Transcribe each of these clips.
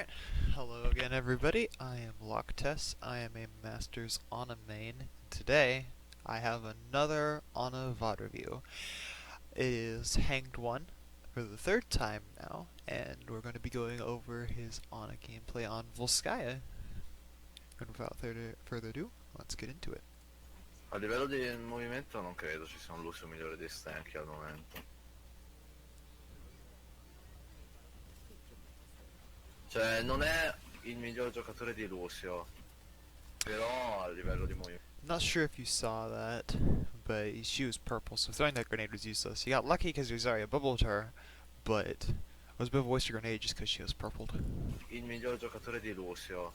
Alright, hello again everybody, I am Locktess, I am a Masters Ana main. Today, I have another Ana VOD review. It is Hanged One for the third time now, and we're going to be going over his Ana gameplay on Volskaya. And without further ado, let's get into it. A livello di movimento non credo ci sia un l'uso migliore dei stanchi al momento. Cioè, non è il miglior giocatore di Lucio, però a livello di movimento. Not sure if you saw that, but she was purple, so throwing that grenade was useless. You got lucky because Rosaria bubbled her, but it was a bit of a waste of grenade just because she was purpled. Il miglior giocatore di Lucio,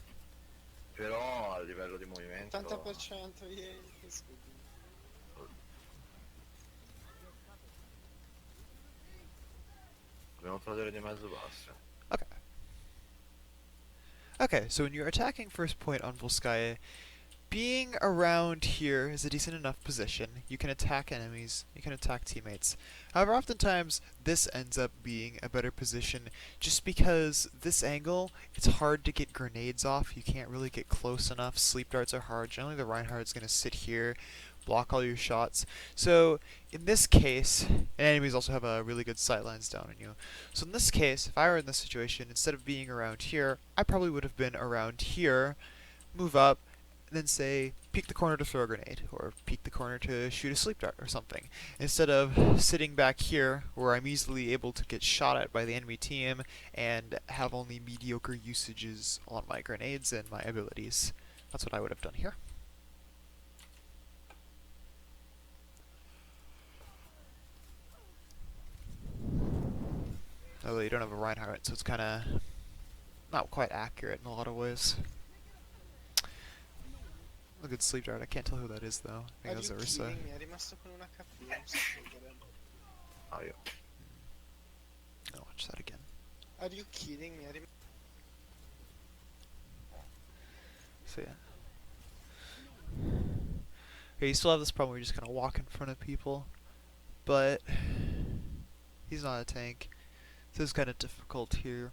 però a livello di movimento. 80% ieri, Dobbiamo togliere di mezzo basso. Okay, so when you're attacking first point on Volskaya, being around here is a decent enough position. You can attack enemies, you can attack teammates. However, oftentimes this ends up being a better position just because this angle, it's hard to get grenades off. You can't really get close enough. Sleep darts are hard. Generally the Reinhardt's going to sit here, block all your shots. So in this case, and enemies also have a really good sightlines down on you. So in this case, if I were in this situation, instead of being around here, I probably would have been around here, move up, and then say, peek the corner to throw a grenade, or peek the corner to shoot a sleep dart or something. Instead of sitting back here, where I'm easily able to get shot at by the enemy team, and have only mediocre usages on my grenades and my abilities. That's what I would have done here. Although you don't have a Reinhardt, so it's kind of not quite accurate in a lot of ways. A good sleep dart. I can't tell who that is though. I think that's Ursa. Mi è rimasto con un HP, non so credere. Ah, io. I'll watch that again. Are you kidding me? So yeah. Okay, you still have this problem where you just kind of walk in front of people, but he's not a tank. So it's kind of difficult here.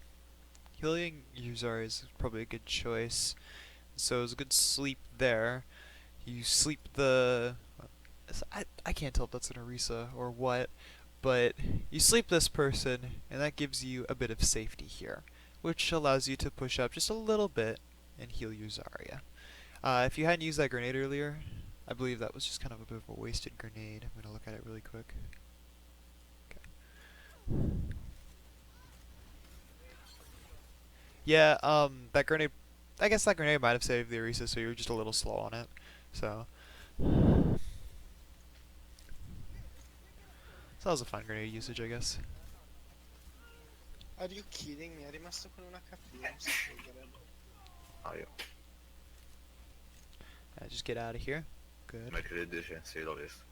Healing Yuzar is probably a good choice. So it's a good sleep there. You sleep the... I can't tell if that's an Orisa or what, but you sleep this person, and that gives you a bit of safety here, which allows you to push up just a little bit and heal your Zarya. If you hadn't used that grenade earlier, I believe that was just kind of a bit of a wasted grenade. I'm going to look at it really quick. Okay. Yeah, that grenade... I guess that grenade might have saved the Orisa, so you were just a little slow on it. So that was a fine grenade usage, I guess. Are you kidding me? È rimasto con un HP, non so credere. Ah, io. Just get out of here. Good. Metti le 10, sì, l'ho visto.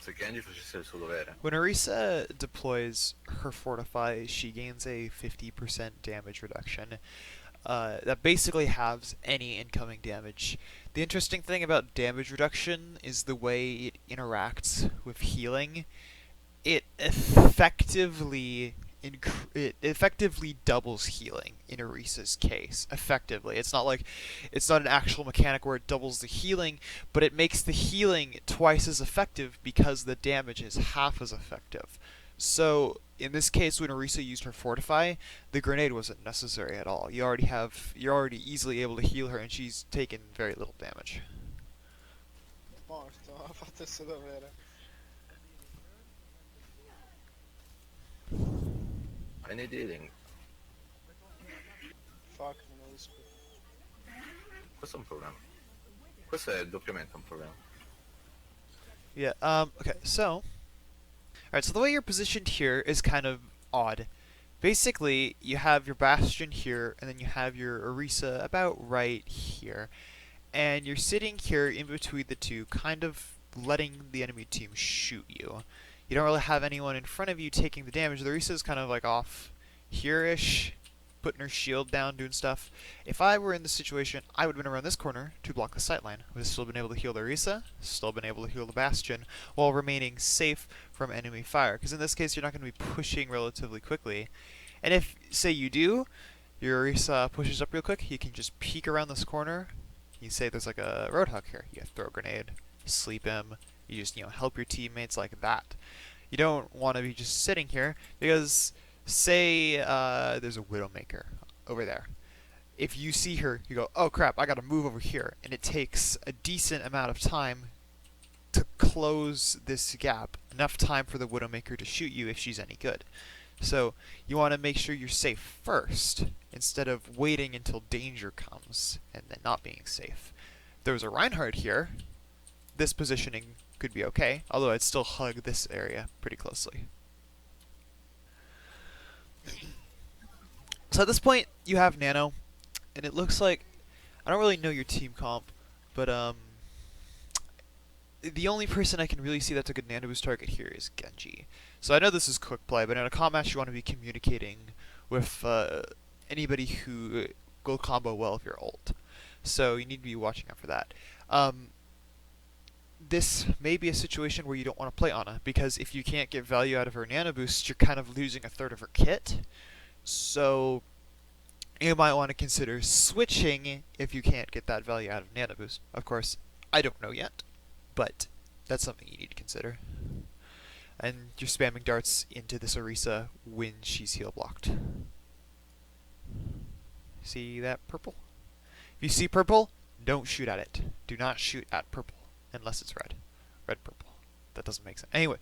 Se Genji facesse il suo dovere. When Orisa deploys her Fortify, she gains a 50% damage reduction. That basically halves any incoming damage. The interesting thing about damage reduction is the way it interacts with healing. It effectively doubles healing in Orisa's case. Effectively, it's not an actual mechanic where it doubles the healing, but it makes the healing twice as effective because the damage is half as effective. So in this case, when Orisa used her Fortify, the grenade wasn't necessary at all. You're already easily able to heal her, and she's taken very little damage. Morto, ha fatto il suo dovere. I need healing. Fuck, non ho visto. Questo è un problema. Questo è doppiamente un problema. Yeah, okay, so... Alright, so the way you're positioned here is kind of odd. Basically, you have your Bastion here, and then you have your Orisa about right here. And you're sitting here in between the two, kind of letting the enemy team shoot you. You don't really have anyone in front of you taking the damage. The Orisa is kind of like off here-ish, putting her shield down, doing stuff. If I were in this situation, I would have been around this corner to block the sightline. I would have still been able to heal the Orisa, still been able to heal the Bastion, while remaining safe from enemy fire. Because in this case, you're not going to be pushing relatively quickly. And if, say you do, your Orisa pushes up real quick, you can just peek around this corner. You say there's like a Roadhog here. You throw a grenade, sleep him, you just, help your teammates like that. You don't want to be just sitting here, because say there's a Widowmaker over there. If you see her, you go, oh crap, I gotta move over here. And it takes a decent amount of time to close this gap. Enough time for the Widowmaker to shoot you if she's any good. So you want to make sure you're safe first, instead of waiting until danger comes and then not being safe. If there was a Reinhardt here, this positioning could be okay, although I'd still hug this area pretty closely. So at this point, you have Nano, and it looks like, I don't really know your team comp, but the only person I can really see that's a good Nano boost target here is Genji. So I know this is quick play, but in a comp match you want to be communicating with anybody who will combo well if you're ult. So you need to be watching out for that. This may be a situation where you don't want to play Ana, because if you can't get value out of her Nano boost, you're kind of losing a third of her kit. So you might want to consider switching if you can't get that value out of Nano boost. Of course, I don't know yet, but that's something you need to consider. And you're spamming darts into this Orisa when she's heal blocked. See that purple? If you see purple, don't shoot at it. Do not shoot at purple unless it's red. Red purple. That doesn't make sense. Anyway,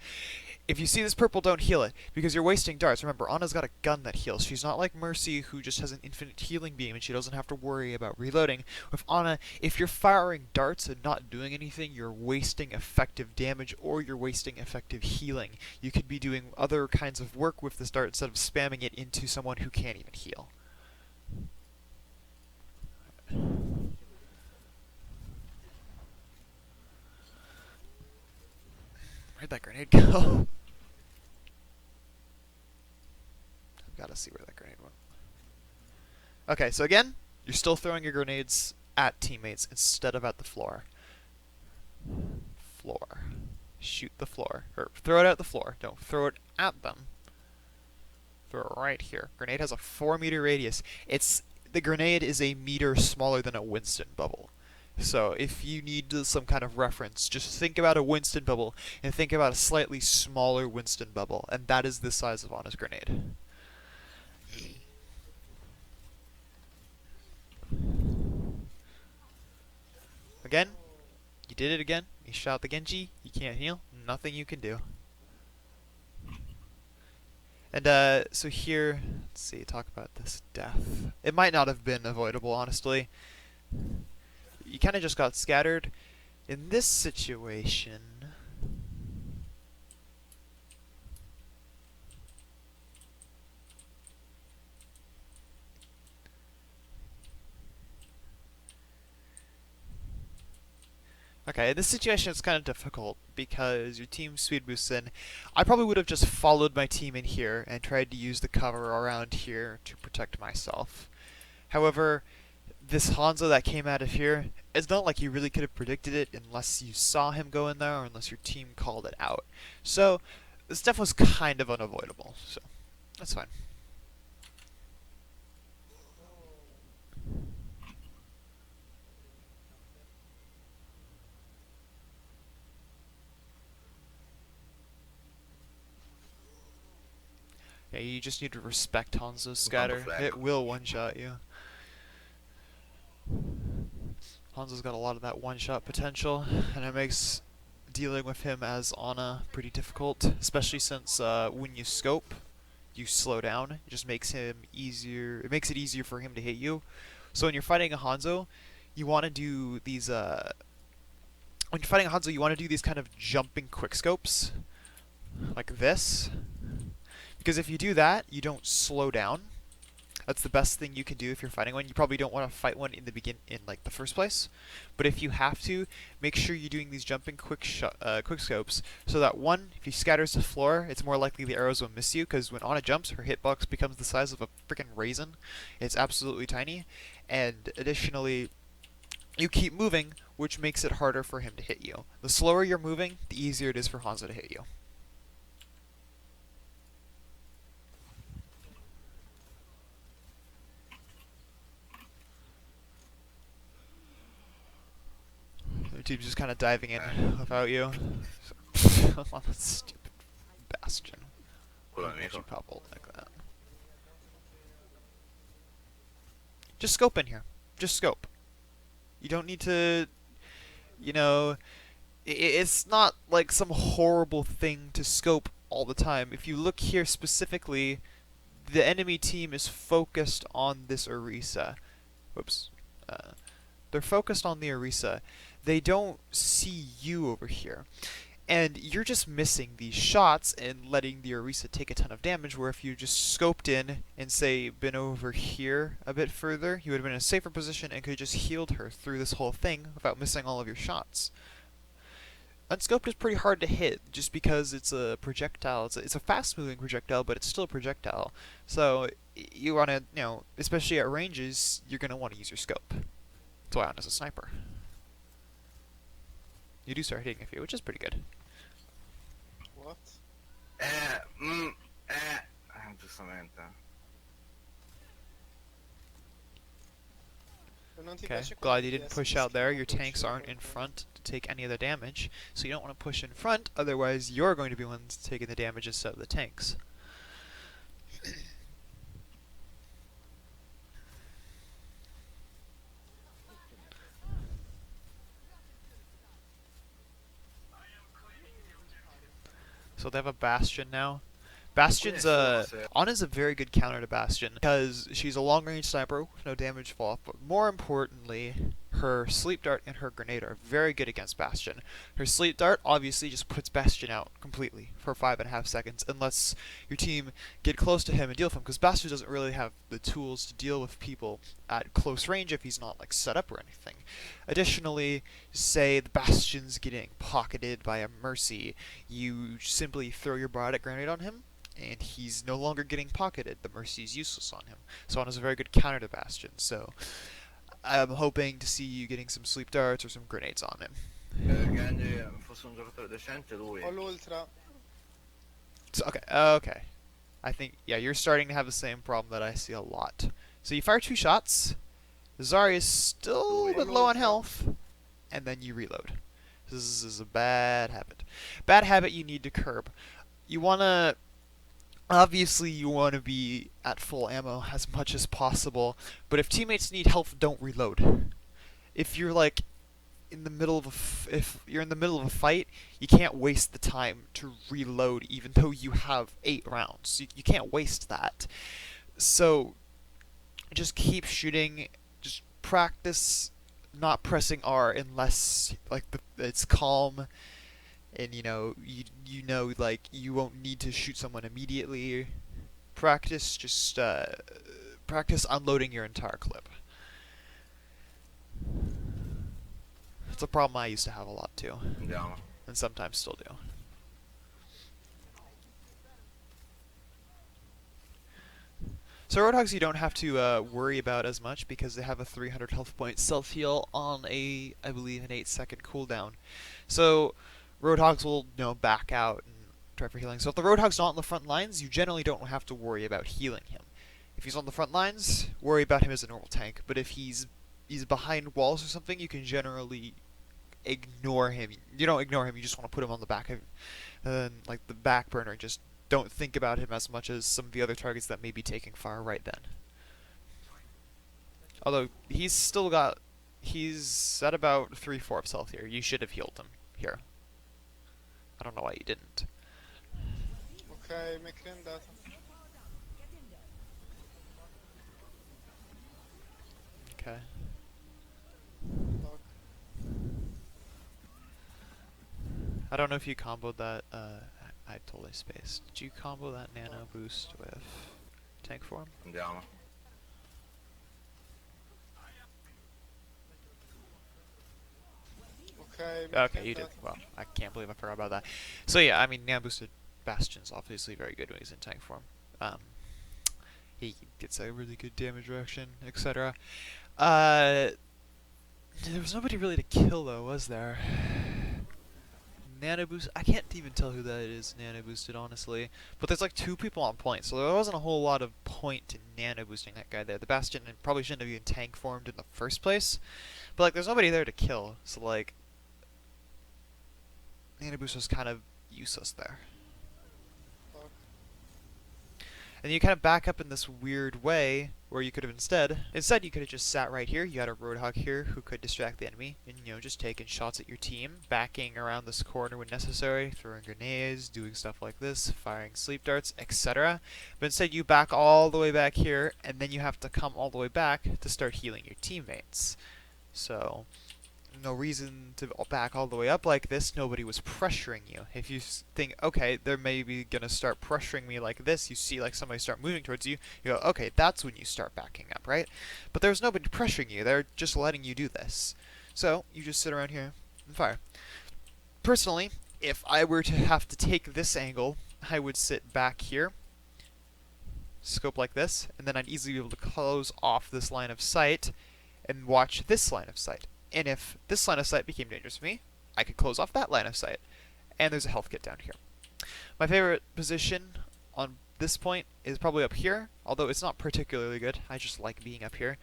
if you see this purple, don't heal it, because you're wasting darts. Remember, Ana's got a gun that heals. She's not like Mercy, who just has an infinite healing beam and she doesn't have to worry about reloading. With Ana, if you're firing darts and not doing anything, you're wasting effective damage, or you're wasting effective healing. You could be doing other kinds of work with this dart instead of spamming it into someone who can't even heal. Where'd that grenade go? I've got to see where that grenade went. Okay, so again, you're still throwing your grenades at teammates instead of at the floor. Floor. Shoot the floor. Or throw it at the floor. Don't throw it at them. Throw it right here. Grenade has a 4-meter radius. The grenade is a meter smaller than a Winston bubble. So if you need some kind of reference, just think about a Winston bubble and think about a slightly smaller Winston bubble, and that is the size of Ana's grenade. Again, you did it again. You shot the Genji. You can't heal. Nothing you can do. And so here, let's see, talk about this death. It might not have been avoidable, honestly. You kind of just got scattered. In this situation, okay, in this situation it's kind of difficult because your team speed boosts in. I probably would have just followed my team in here and tried to use the cover around here to protect myself. However, this Hanzo that came out of here, it's not like you really could have predicted it unless you saw him go in there or unless your team called it out. So, this stuff was kind of unavoidable, so that's fine. Yeah, you just need to respect Hanzo's scatter. It will one-shot you. Hanzo's got a lot of that one-shot potential, and it makes dealing with him as Ana pretty difficult, especially since when you scope, you slow down. It just makes him easier. It makes it easier for him to hit you. So when you're fighting a Hanzo, you want to do these. When you're fighting a Hanzo, you want to do these kind of jumping quick scopes, like this, because if you do that, you don't slow down. That's the best thing you can do if you're fighting one. You probably don't want to fight one in like the first place, but if you have to, make sure you're doing these jumping quick scopes, so that one, if he scatters the floor, it's more likely the arrows will miss you, because when Ana jumps, her hitbox becomes the size of a freaking raisin. It's absolutely tiny, and additionally, you keep moving, which makes it harder for him to hit you. The slower you're moving, the easier it is for Hanzo to hit you. The team's just kind of diving in without you. On that stupid bastion. Quello Why don't you nemico. pop ult like that? Just scope in here. Just scope. You don't need to, you know, it's not like some horrible thing to scope all the time. If you look here specifically, the enemy team is focused on this Orisa. Whoops. They're focused on the Orisa. They don't see you over here. And you're just missing these shots and letting the Orisa take a ton of damage, where if you just scoped in and, say, been over here a bit further, you would have been in a safer position and could have just healed her through this whole thing without missing all of your shots. Unscoped is pretty hard to hit, just because it's a projectile. It's a fast-moving projectile, but it's still a projectile. So you want to, you know, especially at ranges, you're going to want to use your scope. That's why Ana's a sniper. You do start hitting a few, which is pretty good. What? Giustamente. Se non ti Okay, piace glad quando you ti didn't esce push ti out there. schiena Your col tanks aren't in circolo. front to take any of the damage, so you don't want to push in front, otherwise you're going to be ones taking the damage instead of the tanks. So they have a Bastion now. Bastion's Ana's a very good counter to Bastion, because she's a long-range sniper with no damage fall off, but more importantly, her sleep dart and her grenade are very good against Bastion. Her sleep dart obviously just puts Bastion out completely for 5.5 seconds, unless your team get close to him and deal with him, because Bastion doesn't really have the tools to deal with people at close range if he's not like set up or anything. Additionally, say the Bastion's getting pocketed by a Mercy, you simply throw your Biotic grenade on him, and he's no longer getting pocketed. The Mercy is useless on him. So Ana's a very good counter to Bastion, so I'm hoping to see you getting some sleep darts or some grenades on him. Genji fosse un giocatore decente lui. Ho l'ultra. So, okay. I think, yeah, you're starting to have the same problem that I see a lot. So you fire 2 shots, Zarya is still a bit low on health, and then you reload. This is a bad habit. Bad habit you need to curb. You wanna... Obviously, you want to be at full ammo as much as possible, but if teammates need health, don't reload. If you're like in the middle of if you're in the middle of a fight, you can't waste the time to reload, even though you have 8 rounds. You can't waste that. So just keep shooting. Just practice not pressing R unless like it's calm. And you know like you won't need to shoot someone immediately. Practice practice unloading your entire clip. It's a problem I used to have a lot too, Andiamo. and sometimes still do. So Roadhogs you don't have to worry about as much, because they have a 300 health point self heal on I believe an 8-second cooldown. So Roadhogs will, back out and try for healing. So if the Roadhog's not on the front lines, you generally don't have to worry about healing him. If he's on the front lines, worry about him as a normal tank. But if he's behind walls or something, you can generally ignore him. You don't ignore him, you just want to put him on the back of, like the back burner. Just don't think about him as much as some of the other targets that may be taking far right then. Although he's at about 3/4 health here. You should have healed him here. I don't know why you didn't. Ok, mi è andato. Okay. Fuck. I don't know if you comboed that, I totally spaced. Did you combo that nano boost with tank form? Andiamo. Okay, Okay, McCrane you did. that. Well, I can't believe I forgot about that. So yeah, I mean, Nan boosted Bastion's obviously very good when he's in tank form. He gets a really good damage reduction, etc. There was nobody really to kill though, was there? Nano boost. I can't even tell who that is. Nano boosted, honestly. But there's like 2 people on point, so there wasn't a whole lot of point in nano boosting that guy there. The Bastion probably shouldn't have even tank formed in the first place. But like, there's nobody there to kill, so like, nano boost was kind of useless there. Fuck. And you kind of back up in this weird way where you could have instead you could have just sat right here. You had a Roadhog here who could distract the enemy and, you know, just taking shots at your team, backing around this corner when necessary, throwing grenades, doing stuff like this, firing sleep darts, etc. But instead you back all the way back here, and then you have to come all the way back to start healing your teammates. So no reason to back all the way up like this. Nobody was pressuring you. If you think, okay, they're maybe gonna start pressuring me like this, you see like somebody start moving towards you, you go, okay, that's when you start backing up, right? But there's nobody pressuring you. They're just letting you do this. So you just sit around here and fire. Personally, if I were to have to take this angle, I would sit back here, scope like this, and then I'd easily be able to close off this line of sight and watch this line of sight. And if this line of sight became dangerous to me, I could close off that line of sight. And there's a health kit down here. My favorite position on this point is probably up here, although it's not particularly good. I just like being up here.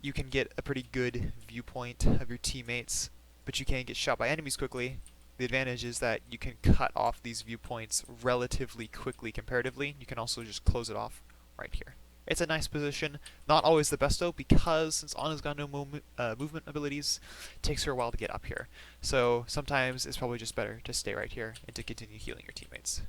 You can get a pretty good viewpoint of your teammates, but you can't get shot by enemies quickly. The advantage is that you can cut off these viewpoints relatively quickly comparatively. You can also just close it off right here. It's a nice position, not always the best though, because since Anna's got no movement abilities, it takes her a while to get up here. So sometimes it's probably just better to stay right here and to continue healing your teammates.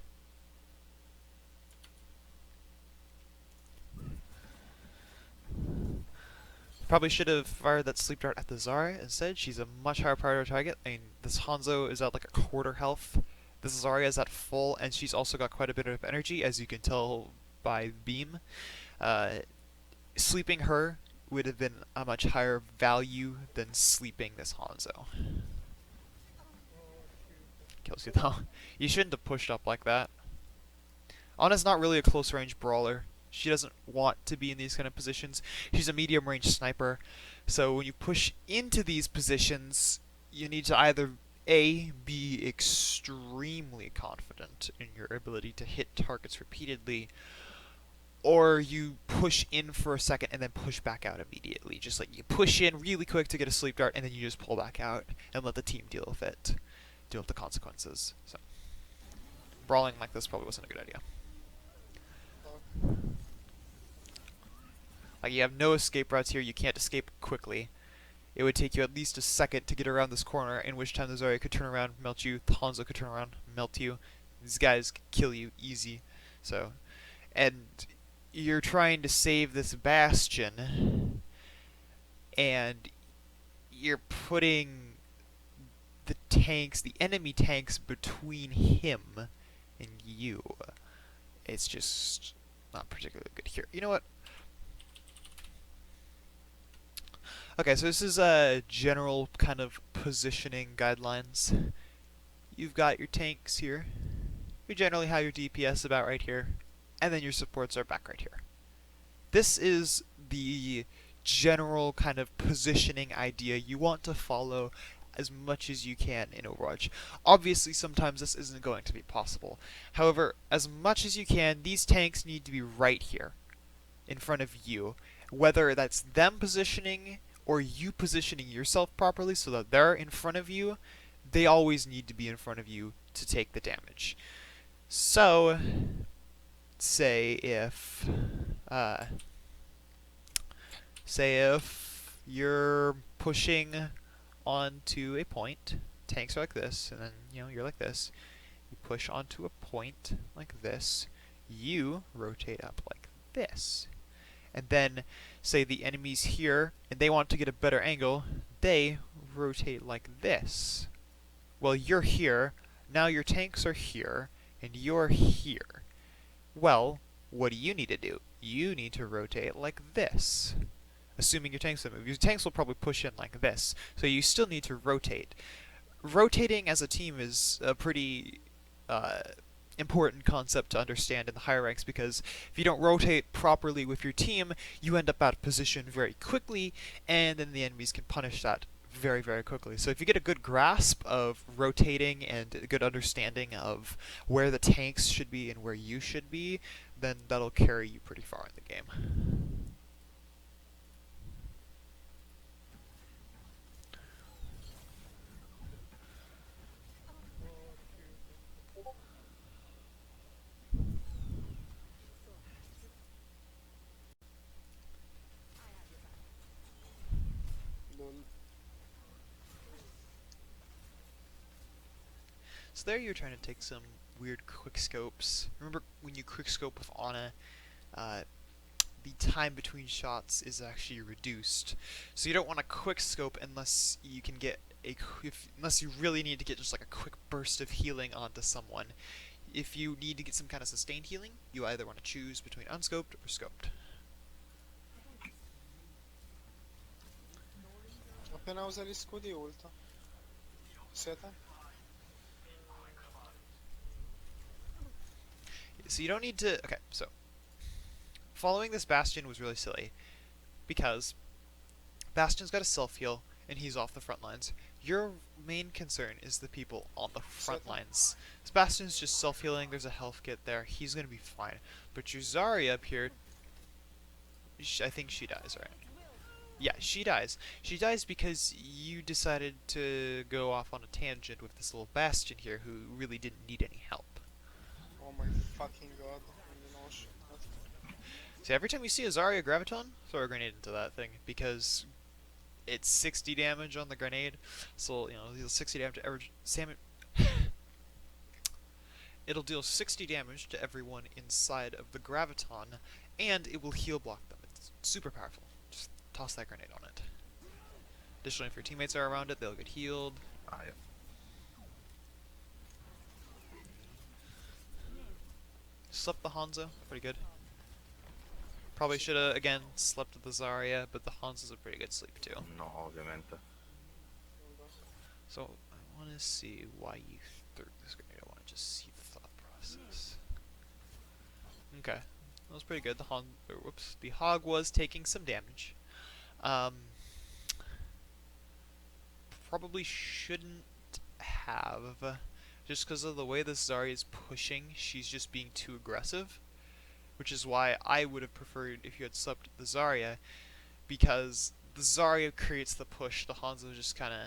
Probably should have fired that sleep dart at the Zarya instead. She's a much higher priority target. I mean, this Hanzo is at like a quarter health. This Zarya is at full, and she's also got quite a bit of energy, as you can tell by beam. Sleeping her would have been a much higher value than sleeping this Hanzo. Kills you though. You shouldn't have pushed up like that. Anna's not really a close range brawler. She doesn't want to be in these kind of positions. She's a medium range sniper. So when you push into these positions, you need to either A, be extremely confident in your ability to hit targets repeatedly, or you push in for a second and then push back out immediately. Just like you push in really quick to get a sleep dart and then you just pull back out and let the team deal with it. Deal with the consequences. So brawling like this probably wasn't a good idea. Fuck. Like, you have no escape routes here, you can't escape quickly. It would take you at least a second to get around this corner, in which time the Zarya could turn around, melt you, the Hanzo could turn around, melt you. These guys could kill you easy. So, and you're trying to save this Bastion, and you're putting the tanks, the enemy tanks, between him and you. It's just not particularly good here. You know what? Okay, so this is general kind of positioning guidelines. You've got your tanks here. You generally have your DPS about right here. And then your supports are back right here. This is the general kind of positioning idea you want to follow as much as you can in Overwatch. Obviously, sometimes this isn't going to be possible. However, as much as you can, these tanks need to be right here, in front of you. Whether that's them positioning or you positioning yourself properly so that they're in front of you, they always need to be in front of you to take the damage. So, say if you're pushing onto a point, tanks are like this, and then you're like this. You push onto a point like this. You rotate up like this. And then, say the enemy's here, and they want to get a better angle, they rotate like this. Well, you're here, now your tanks are here, and you're here. Well, what do you need to do? You need to rotate like this. assuming your tanks will move. Your tanks will probably push in like this, so you still need to rotate. Rotating as a team is a pretty uh, important concept to understand in the higher ranks, because if you don't rotate properly with your team, you end up out of position very quickly, and then the enemies can punish that very, very quickly. So if you get a good grasp of rotating and a good understanding of where the tanks should be and where you should be, then that'll carry you pretty far in the game. Lol. So there you're trying to take some weird quick scopes. Remember when you quick scope with Ana, uh, the time between shots is actually reduced. So you don't want to quick scope unless you can get unless you really need to get just like a quick burst of healing onto someone. If you need to get some kind of sustained healing, you either want to choose between unscoped or scoped. Appena usa gli scudi ulta. Siete? So you don't need to. Okay, so following this Bastion was really silly because Bastion's got a self heal and he's off the front lines. Your main concern is the people on the front lines. Bastion's just self healing, there's a health kit there, he's gonna be fine. But your Zarya up here, I think she dies, right? Yeah, she dies. She dies because you decided to go off on a tangent with this little Bastion here who really didn't need any help. Oh my fucking god. No shit. See, every time you see a Zarya Graviton, throw a grenade into that thing, because it's 60 damage on the grenade, so, you know, deal 60 damage to every... It'll deal 60 damage to everyone inside of the Graviton, and it will heal block them. It's super powerful. Just toss that grenade on it. Additionally, if your teammates are around it, they'll get healed. Ah, yeah. Slept the Hanzo, pretty good. Probably should have, again, slept with the Zarya, but the Hanzo's a pretty good sleep too. No, ovviamente. So, I want to see why you threw this grenade. I want to just see the thought process. Okay, that was pretty good. The Hog was taking some damage. Probably shouldn't have, just because of the way this Zarya is pushing. She's just being too aggressive, which is why I would have preferred if you had slept the Zarya, because the Zarya creates the push. The Hanzo just kind of...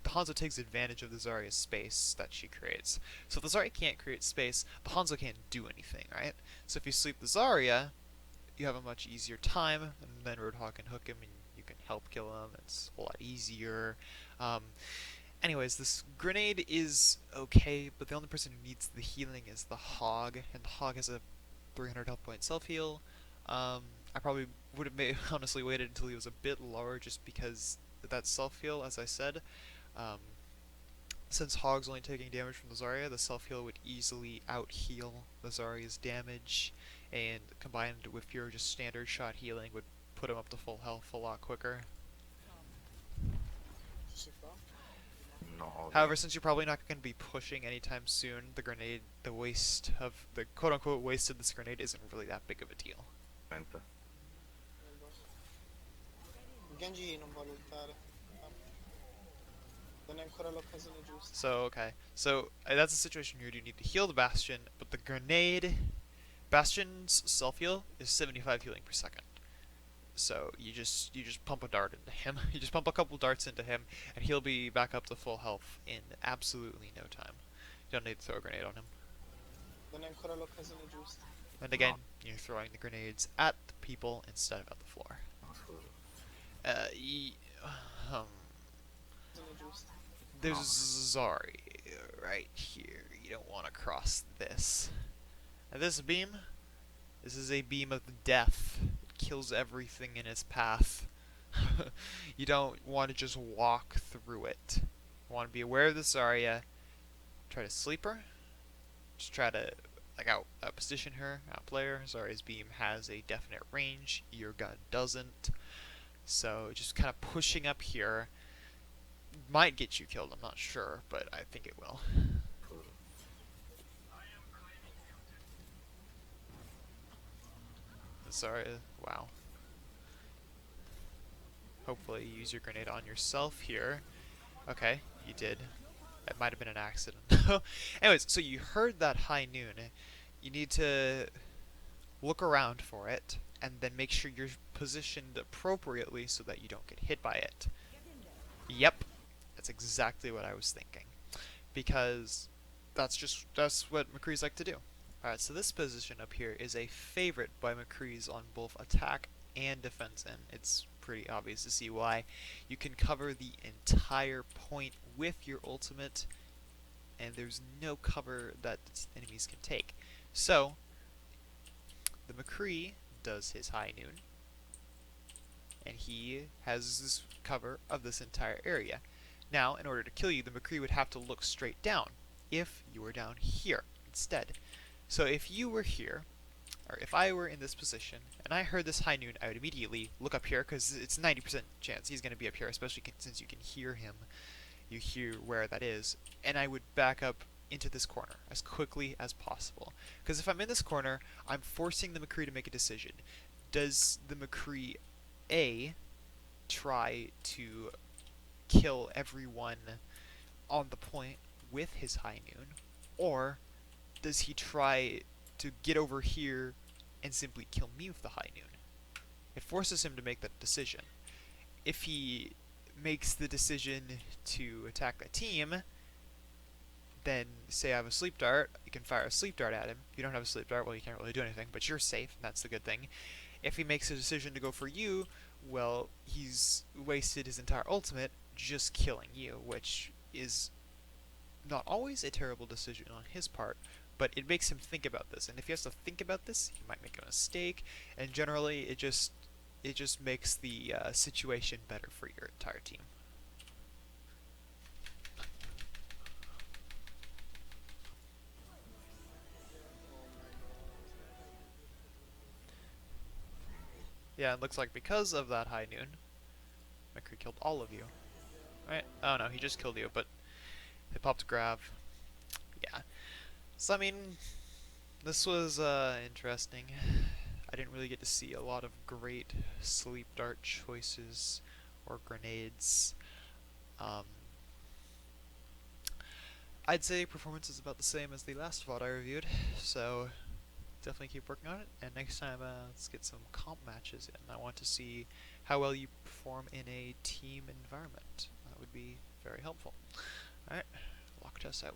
The Hanzo takes advantage of the Zarya's space that she creates. So if the Zarya can't create space, the Hanzo can't do anything, right? So if you sleep the Zarya, you have a much easier time, and then Roadhog can hook him and you can help kill him. It's a lot easier. Anyways, this grenade is okay, but the only person who needs the healing is the Hog, and the Hog has a 300 health point self-heal. I probably would have honestly waited until he was a bit lower, just because that self-heal, as I said, since Hog's only taking damage from the Zarya, the self-heal would easily out-heal the Zarya's damage, and combined with your just standard shot healing would put him up to full health a lot quicker. Ci si fa? No, ovviamente. However, since you're probably not going to be pushing anytime soon, the grenade, the waste of the quote-unquote waste of this grenade isn't really that big of a deal. Genji non vuole ultare. Non è ancora l'occasione giusta. So, okay. So, that's a situation where you need to heal the Bastion, but the grenade... Bastion's self-heal is 75 healing per second. So, you just pump a dart into him. You just pump a couple darts into him, and he'll be back up to full health in absolutely no time. You don't need to throw a grenade on him. Non è ancora l'occasione giusta. And again, you're throwing the grenades at the people instead of at the floor. No, scusa. L'occasione giusta. There's Zarya right here. You don't want to cross this. Now this beam, this is a beam of death. It kills everything in its path. You don't want to just walk through it. You want to be aware of the Zarya. Try to sleep her. Just try to out position her, outplay her. Zarya's beam has a definite range. Your gun doesn't. So just kind of pushing up here might get you killed, I'm not sure, but I think it will. Sorry, wow. Hopefully you use your grenade on yourself here. Okay, you did. It might have been an accident. Anyways, so you heard that high noon. You need to look around for it, and then make sure you're positioned appropriately so that you don't get hit by it. Yep, that's exactly what I was thinking. Because that's what McCree's like to do. Alright, so this position up here is a favorite by McCree's on both attack and defense, and it's pretty obvious to see why. You can cover the entire point with your ultimate, and there's no cover that enemies can take. So, the McCree does his high noon, and he has this cover of this entire area. Now, in order to kill you, the McCree would have to look straight down, if you were down here instead. So if you were here, or if I were in this position, and I heard this high noon, I would immediately look up here, because it's 90% chance he's going to be up here, especially since you can hear him. You hear where that is, and I would back up into this corner as quickly as possible. Because if I'm in this corner, I'm forcing the McCree to make a decision. Does the McCree A try to kill everyone on the point with his high noon, or does he try to get over here and simply kill me with the high noon? It forces him to make that decision. If he makes the decision to attack the team, then say I have a sleep dart, you can fire a sleep dart at him. If you don't have a sleep dart, well, you can't really do anything, but you're safe, and that's the good thing. If he makes a decision to go for you, well, he's wasted his entire ultimate just killing you, which is not always a terrible decision on his part, but it makes him think about this. And if he has to think about this, he might make a mistake, and generally it just makes the situation better for your entire team. Yeah, it looks like because of that high noon, McCree killed all of you. Right? Oh no, he just killed you, but they popped a grav. Yeah. So I mean, this was interesting. I didn't really get to see a lot of great sleep dart choices or grenades. I'd say performance is about the same as the last VOD I reviewed, so definitely keep working on it, and next time let's get some comp matches in. I want to see how well you perform in a team environment. That would be very helpful. Alright, lock us out.